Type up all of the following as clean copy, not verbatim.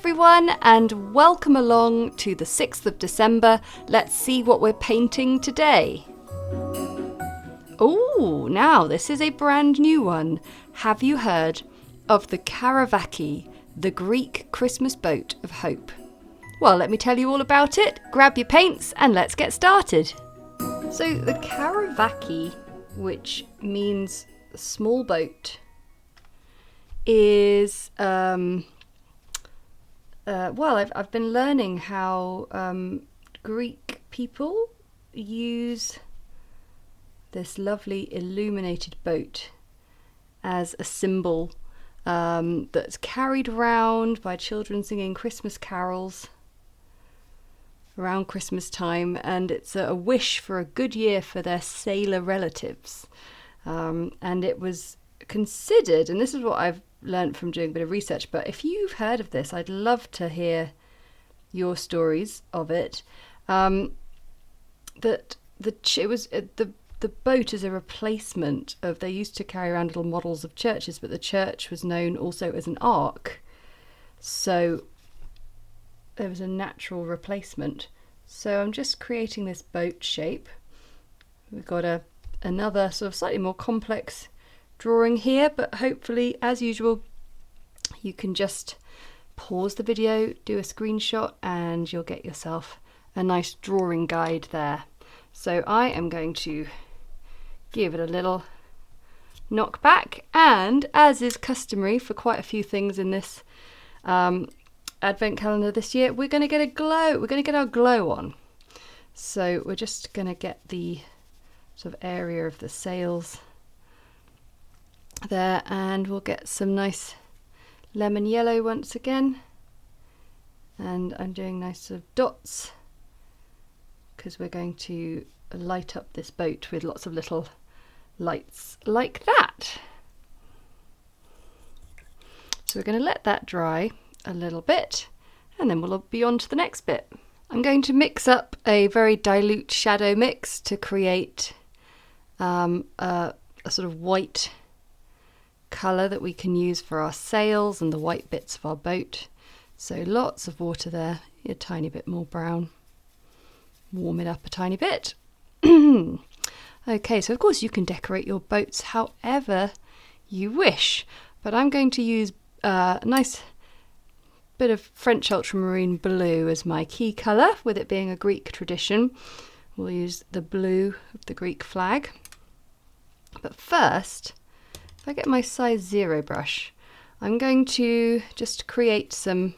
everyone, and welcome along to the 6th of December. Let's see what we're painting today. Oh, now this is a brand new one. Have you heard of the Karavaki, the Greek Christmas boat of hope? Well, let me tell you all about it. Grab your paints and let's get started. So the Karavaki, which means small boat, is I've been learning how Greek people use this lovely illuminated boat as a symbol that's carried around by children singing Christmas carols around Christmas time, and it's a wish for a good year for their sailor relatives. And it was considered, and this is what I've learned from doing a bit of research, but if you've heard of this, I'd love to hear your stories of it. That the boat is a replacement of, they used to carry around little models of churches, but the church was known also as an ark, so there was a natural replacement. So I'm just creating this boat shape. We've got another sort of slightly more complex drawing here, but hopefully, as usual, you can just pause the video, do a screenshot, and you'll get yourself a nice drawing guide there. So I am going to give it a little knock back, and as is customary for quite a few things in this advent calendar this year, we're going to get a glow. We're going to get our glow on. So we're just going to get the sort of area of the sails there, and we'll get some nice lemon yellow once again, and I'm doing nice sort of dots because we're going to light up this boat with lots of little lights like that. So we're going to let that dry a little bit, and then we'll be on to the next bit. I'm going to mix up a very dilute shadow mix to create a sort of white colour that we can use for our sails and the white bits of our boat. So lots of water there, a tiny bit more brown. Warm it up a tiny bit. Okay, so of course you can decorate your boats however you wish, but I'm going to use a nice bit of French ultramarine blue as my key colour, with it being a Greek tradition. We'll use the blue of the Greek flag. But first, if I get my size 0 brush, I'm going to just create some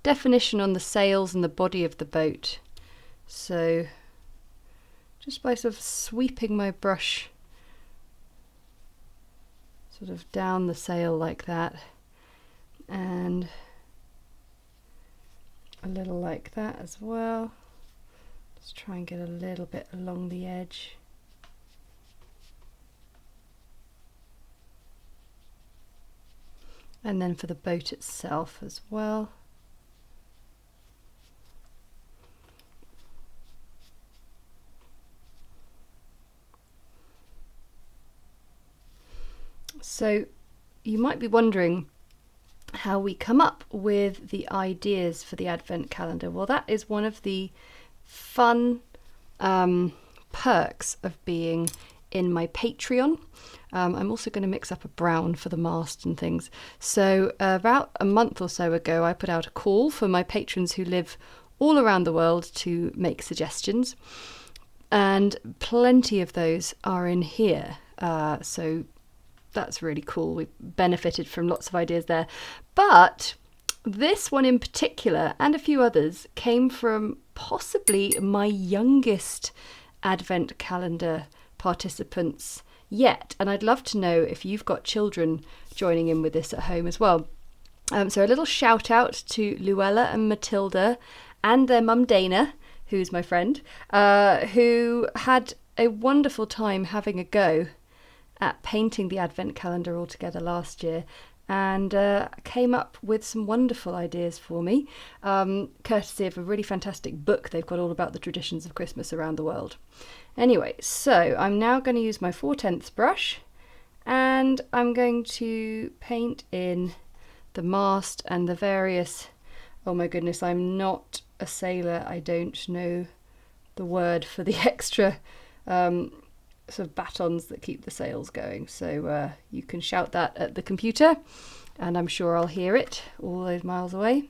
definition on the sails and the body of the boat. So just by sort of sweeping my brush sort of down the sail like that, and a little like that as well. Just try and get a little bit along the edge. And then for the boat itself as well. So you might be wondering how we come up with the ideas for the advent calendar. Well, that is one of the fun perks of being in my Patreon. I'm also going to mix up a brown for the mast and things. So about a month or so ago, I put out a call for my patrons who live all around the world to make suggestions, and plenty of those are in here. So that's really cool. We benefited from lots of ideas there. But this one in particular, and a few others, came from possibly my youngest advent calendar participants yet. And I'd love to know if you've got children joining in with this at home as well. So a little shout out to Luella and Matilda and their mum Dana, who's my friend, who had a wonderful time having a go at painting the advent calendar all together last year, and came up with some wonderful ideas for me, courtesy of a really fantastic book they've got all about the traditions of Christmas around the world. Anyway, so I'm now going to use my 4/10 brush, and I'm going to paint in the mast and the various Oh my goodness, I'm not a sailor. I don't know the word for the extra sort of batons that keep the sails going. So you can shout that at the computer and I'm sure I'll hear it all those miles away.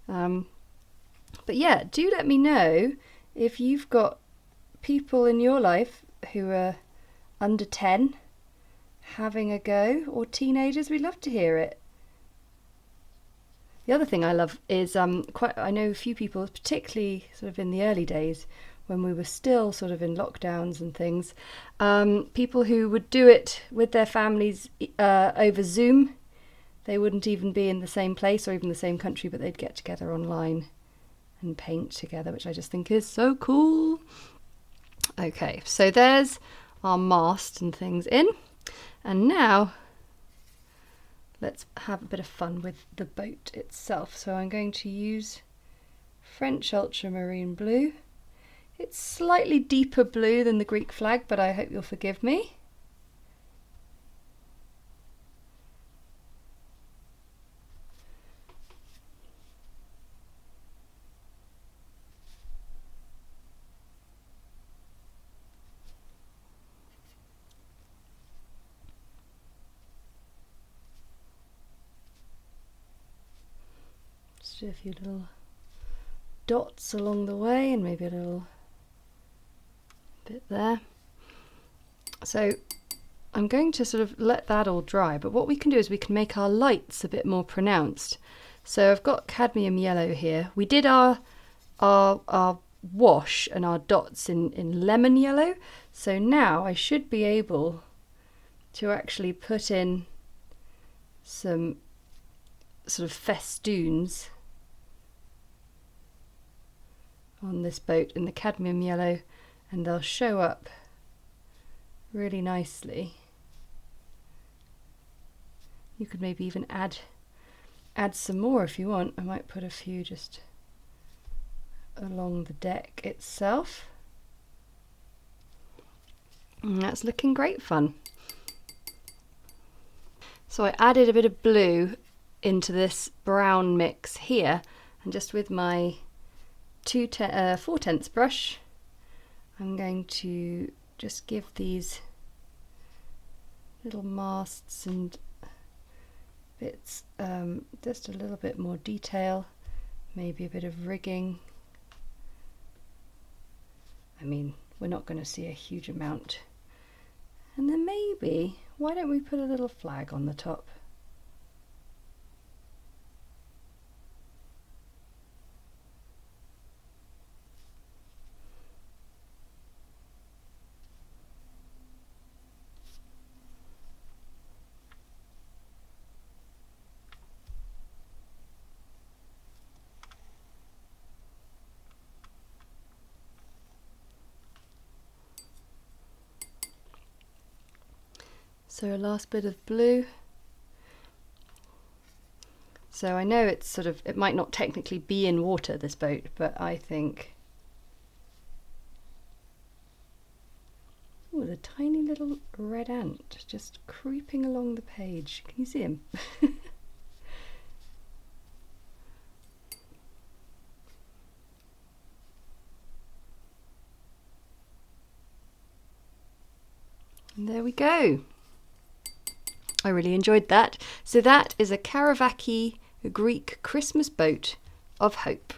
But yeah, do let me know if you've got people in your life who are under 10 having a go, or teenagers. We'd love to hear it. The other thing I love is I know a few people, particularly sort of in the early days when we were still sort of in lockdowns and things, people who would do it with their families over Zoom. They wouldn't even be in the same place or even the same country, but they'd get together online and paint together, which I just think is so cool. Okay, so there's our mast and things in, and now let's have a bit of fun with the boat itself. So I'm going to use French Ultramarine blue. It's slightly deeper blue than the Greek flag, but I hope you'll forgive me. Just do a few little dots along the way and maybe a little bit there. So I'm going to sort of let that all dry, but what we can do is we can make our lights a bit more pronounced. So I've got cadmium yellow here. We did our wash and our dots in lemon yellow, so now I should be able to actually put in some sort of festoons on this boat in the cadmium yellow, and they'll show up really nicely. You could maybe even add some more if you want. I might put a few just along the deck itself. And that's looking great fun. So I added a bit of blue into this brown mix here, and just with my 4/10 brush I'm going to just give these little masts and bits just a little bit more detail, maybe a bit of rigging. I mean, we're not going to see a huge amount. And then maybe, why don't we put a little flag on the top? So a last bit of blue. So I know it's sort of, it might not technically be in water, this boat, but I think, oh, there's a tiny little red ant just creeping along the page. Can you see him? And there we go. I really enjoyed that. So that is a Karavaki Greek Christmas boat of hope.